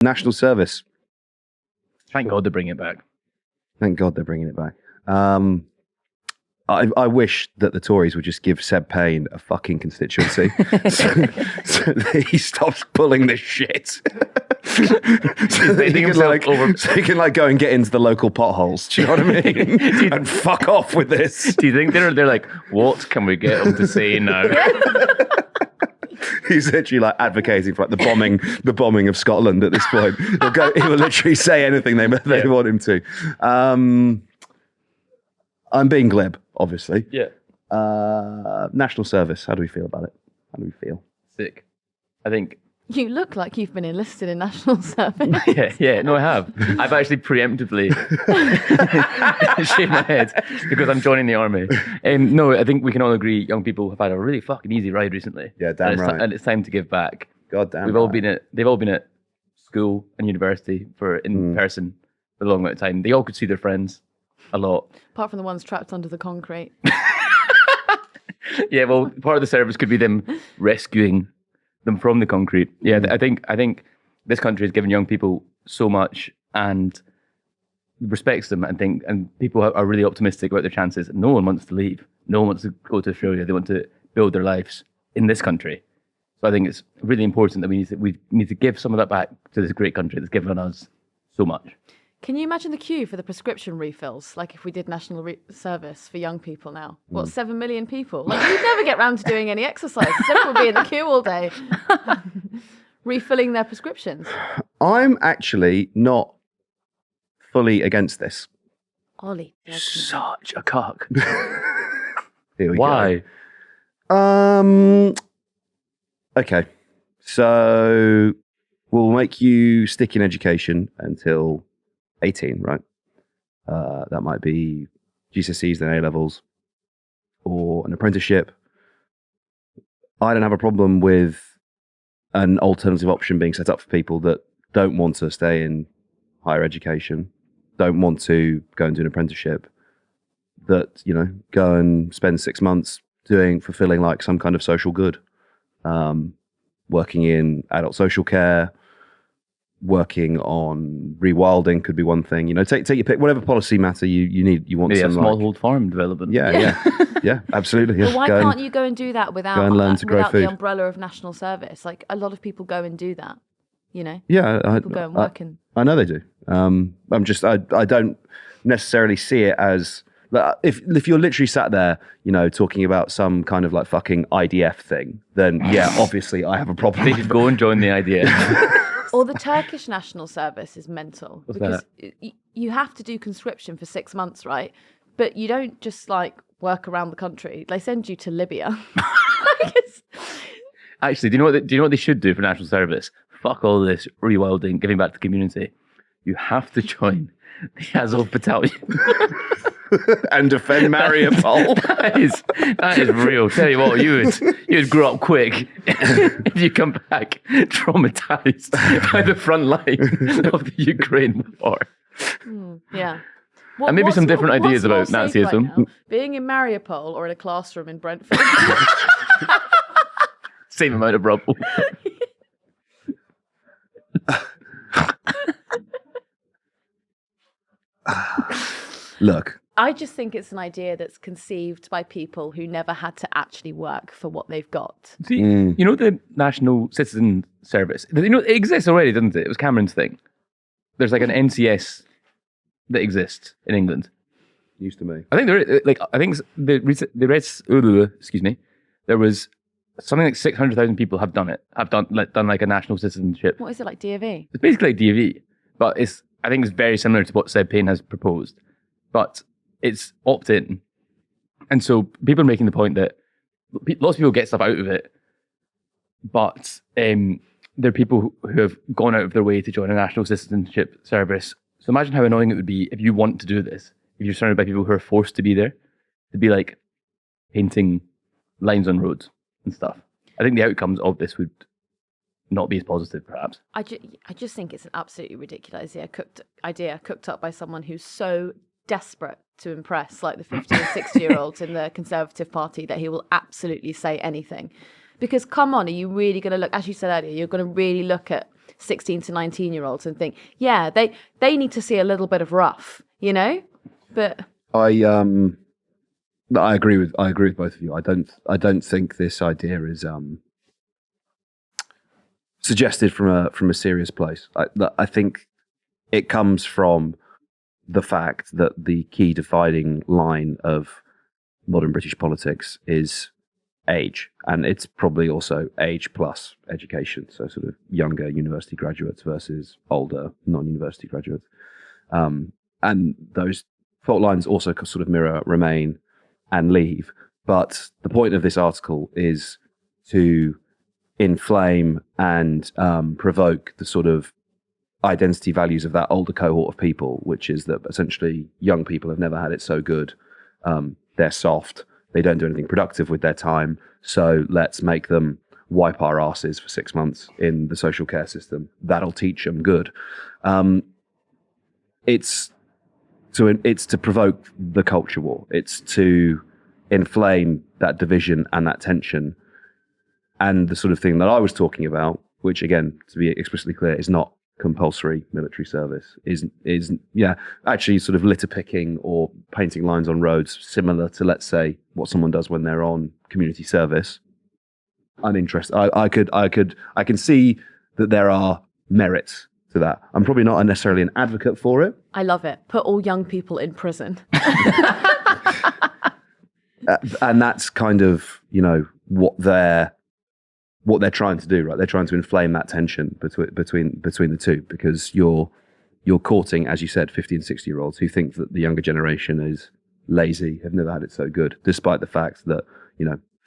National service. Thank God they're bringing it back. Thank God they're bringing it back. I wish that the Tories would just give Seb Payne a fucking constituency so that he stops pulling this shit. so he can like go and get into the local potholes. Do you know what I mean? And fuck off with this. Do you think they're like, what can we get him to say now? He's literally like advocating for like the bombing of Scotland at this point. He will literally say anything they want him to. I'm being glib, obviously. Yeah. National service. How do we feel about it? How do we feel? Sick. I think. You look like you've been enlisted in national service. Yeah. No, I have. I've actually preemptively shaved my head because I'm joining the army. No, I think we can all agree young people have had a really fucking easy ride recently. Yeah, damn right. And it's time to give back. God damn. They've all been at school and university in person for a long amount of time. They all could see their friends a lot. Apart from the ones trapped under the concrete. Yeah, well, part of the service could be them rescuing them from the concrete. Yeah, I think this country has given young people so much and respects them, and people are really optimistic about their chances. No one wants to leave. No one wants to go to Australia. They want to build their lives in this country. So I think it's really important that we need to give some of that back to this great country that's given us so much. Can you imagine the queue for the prescription refills? Like if we did national service for young people now. What, 7 million people? Like you'd never get round to doing any exercise. Everyone would be in the queue all day. Refilling their prescriptions. I'm actually not fully against this. Ollie. Such a cock. Here we Why? go. Okay. So we'll make you stick in education until 18, right? That might be GCSEs, then A-levels, or an apprenticeship. I don't have a problem with an alternative option being set up for people that don't want to stay in higher education, don't want to go and do an apprenticeship, that, go and spend 6 months fulfilling like some kind of social good, working in adult social care, working on rewilding could be one thing. Take your pick. Whatever policy matter you want. Yeah, smallhold farm development. Yeah, absolutely. Yeah. Well, why can't you go and do that without the umbrella of national service? Like a lot of people go and do that. Yeah, people go and work I know they do. I don't necessarily see it as if you're literally sat there, talking about some kind of like fucking IDF thing, then yeah, obviously I have a problem. They should go and join the IDF. Or the Turkish national service is mental. What's because you have to do conscription for 6 months, right? But you don't just like work around the country. They send you to Libya. Actually, do you know what they should do for national service? Fuck all this rewilding, giving back to the community. You have to join the Azov Battalion. And defend Mariupol. That is real. Tell you what, you'd grow up quick if you come back traumatized by the front line of the Ukraine war. Yeah. And maybe some different ideas about Nazism. Right, being in Mariupol or in a classroom in Brentford. Same amount of rubble. Look. I just think it's an idea that's conceived by people who never had to actually work for what they've got. See, the National Citizen Service, it exists already, doesn't it? It was Cameron's thing. There's like an NCS that exists in England. Used to be. I think there was something like 600,000 people have done like a national citizenship. What is it, like DFE? It's basically like DFE, but I think it's very similar to what Seb Payne has proposed, but it's opt-in. And so people are making the point that lots of people get stuff out of it, but there are people who have gone out of their way to join a national citizenship service. So imagine how annoying it would be if you want to do this, if you're surrounded by people who are forced to be there, to be like painting lines on roads and stuff. I think the outcomes of this would not be as positive, perhaps. I just think it's an absolutely ridiculous idea cooked up by someone who's so desperate to impress like the 50 or 60-year-olds in the Conservative Party that he will absolutely say anything. Because come on, are you really going to look, as you said earlier, you're going to really look at 16 to 19-year-olds and think, yeah, they need to see a little bit of rough, you know? But I agree with both of you. I don't think this idea is suggested from a serious place. I think it comes from the fact that the key dividing line of modern British politics is age, and it's probably also age plus education, so sort of younger university graduates versus older non-university graduates. And those fault lines also sort of mirror Remain and Leave. But the point of this article is to inflame and provoke the sort of identity values of that older cohort of people, which is that essentially young people have never had it so good. They're soft. They don't do anything productive with their time. So let's make them wipe our asses for 6 months in the social care system. That'll teach them good. It's to provoke the culture war. It's to inflame that division and that tension. And the sort of thing that I was talking about, which again, to be explicitly clear, is not compulsory military service, is actually sort of litter picking or painting lines on roads, similar to, let's say, what someone does when they're on community service. I'm interested. I can see that there are merits to that. I'm probably not necessarily an advocate for it. I love it. Put all young people in prison. And that's kind of, what they're trying to do, right? They're trying to inflame that tension between the two, because you're courting, as you said, 50 and 60-year-olds who think that the younger generation is lazy, have never had it so good, despite the fact that,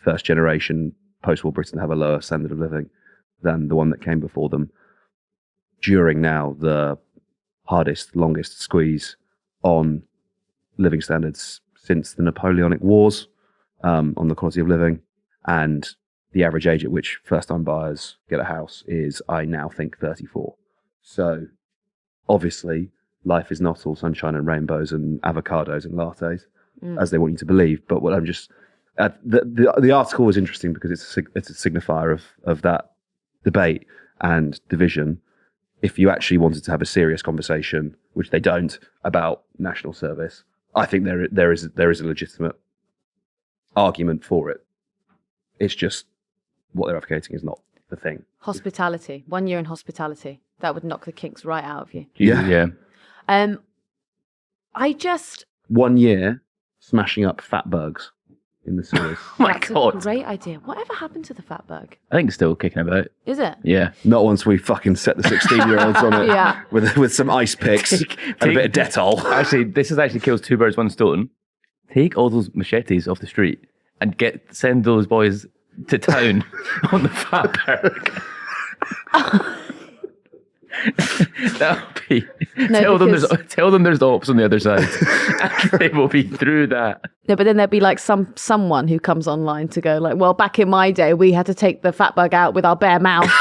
first generation post-war Britain have a lower standard of living than the one that came before them during now the hardest, longest squeeze on living standards since the Napoleonic Wars, on the quality of living. And the average age at which first-time buyers get a house is, I now think, 34. So obviously life is not all sunshine and rainbows and avocados and lattes, as they want you to believe. But what I'm just... the article was interesting because it's a signifier of that debate and division. If you actually wanted to have a serious conversation, which they don't, about national service, I think there is a legitimate argument for it. It's just what they're advocating is not the thing. Hospitality. 1 year in hospitality. That would knock the kinks right out of you. Yeah. I just... 1 year smashing up fatbergs in the sewers. Oh my That's God. a great idea. Whatever happened to the fatberg? I think it's still kicking about. Is it? Yeah. Not once we fucking set the 16-year-olds on it Yeah. with some ice picks and a bit of Dettol. Actually, this actually kills two birds, one stone. Take all those machetes off the street and send those boys to town on the fatberg. That'll be... tell them there's ops on the other side. And they will be through that. No, but then there'd be like someone who comes online to go like, well, back in my day, we had to take the fatberg out with our bare mouth.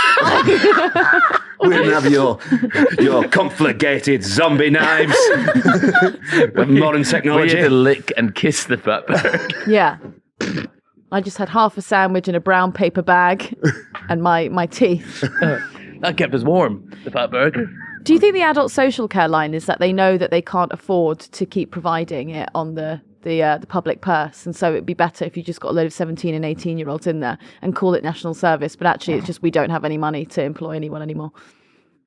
We didn't have your conflagrated zombie knives with modern We technology. had to lick and kiss the fatberg. Yeah. I just had half a sandwich in a brown paper bag and my teeth. That kept us warm, the fatberg. Do you think the adult social care line is that they know that they can't afford to keep providing it on the public purse, and so it'd be better if you just got a load of 17 and 18-year-olds in there and call it national service, but actually it's just we don't have any money to employ anyone anymore.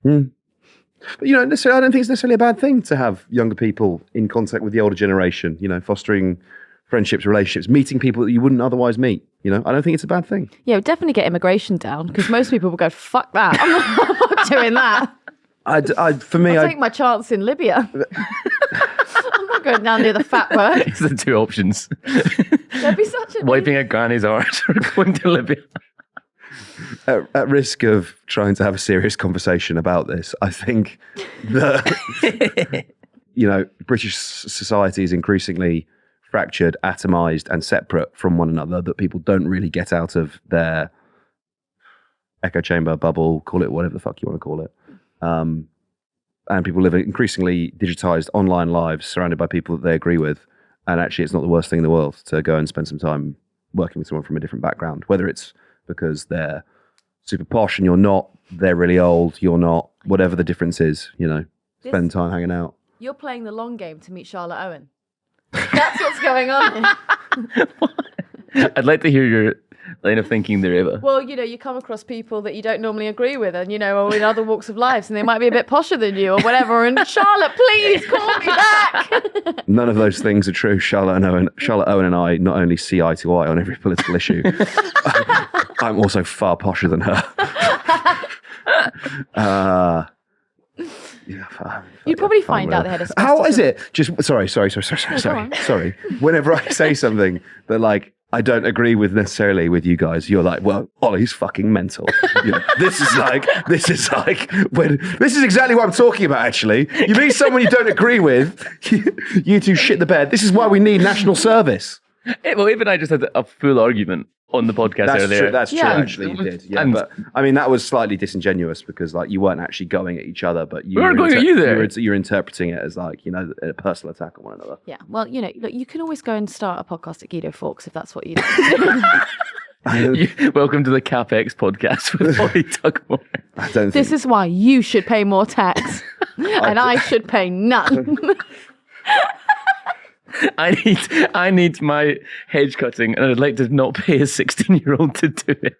But I don't think it's necessarily a bad thing to have younger people in contact with the older generation, fostering friendships, relationships, meeting people that you wouldn't otherwise meet. I don't think it's a bad thing. Yeah, we'd definitely get immigration down, because most people would go, fuck that, I'm not doing that. I'll take my chance in Libya. I'm not going down near the fatberg. It's the two options. There'd be such a... Wiping a granny's arse or going to Libya. At risk of trying to have a serious conversation about this, I think that, British society is increasingly fractured, atomized, and separate from one another, that people don't really get out of their echo chamber, bubble, call it whatever the fuck you want to call it. And people live increasingly digitized online lives surrounded by people that they agree with. And actually, it's not the worst thing in the world to go and spend some time working with someone from a different background, whether it's because they're super posh and you're not. They're really old. You're not. Whatever the difference is, spend time hanging out. You're playing the long game to meet Charlotte Owen. That's what's going on here. I'd like to hear your line of thinking there, Eva. Well, you come across people that you don't normally agree with and, or in other walks of life, and they might be a bit posher than you or whatever. And Charlotte, please call me back. None of those things are true. Charlotte Owen and I not only see eye to eye on every political issue, I'm also far posher than her. You'd probably find out they had a How is it? Just sorry. Whenever I say something that I don't agree with necessarily with you guys, you're like, well, Ollie's fucking mental. This is exactly what I'm talking about, actually. You meet someone you don't agree with, you two shit the bed. This is why we need national service. Well, even I just had a full argument on the podcast earlier. That's true, actually, you did. Yeah, but I mean, that was slightly disingenuous because you weren't actually going at each other, but you were going at you there. You're interpreting it as a personal attack on one another. Yeah, well, look, you can always go and start a podcast at Guido Fawkes if that's what you do. Welcome to the CapX podcast with Ollie Tugmore. This is why you should pay more tax and I should pay none. I need my hedge cutting, and I'd like to not pay a 16-year-old to do it.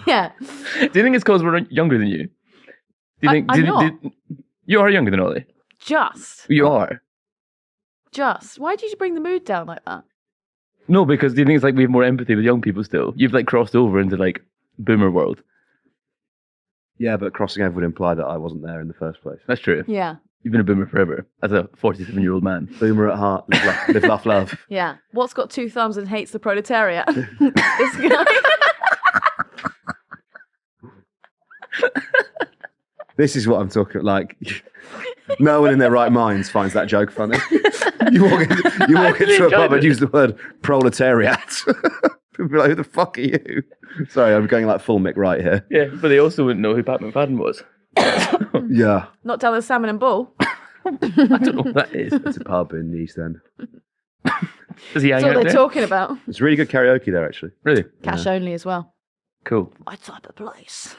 Yeah. Do you think it's because we're younger than you? Do you think I'm not. You are younger than Ollie? Just. You are. Just. Why did you bring the mood down like that? No, because do you think it's we have more empathy with young people still? You've crossed over into boomer world. Yeah, but crossing over would imply that I wasn't there in the first place. That's true. Yeah. You've been a boomer forever, as a 47-year-old man. Boomer at heart, live, laugh, love. Yeah. What's got two thumbs and hates the proletariat? This guy. This is what I'm talking no one in their right minds finds that joke funny. You walk into a pub and use the word proletariat. People be like, who the fuck are you? Sorry, I'm going full Mick Wright here. Yeah, but they also wouldn't know who Pat McFadden was. Yeah. Not tell the Salmon and Bull. I don't know what that is. It's a pub in the East End. Does he hang That's out what they're there? talking about. It's really good karaoke there, actually. Really? Cash only as well. Cool. My type of place.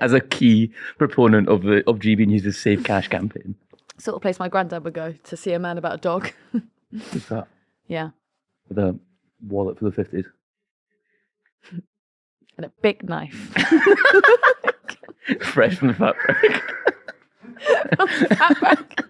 As a key proponent of GB News' Save Cash campaign. Sort of place my granddad would go to see a man about a dog. What's that? Yeah. With a wallet for the 50s. And a big knife. Fresh from the fatberg. From the fatberg.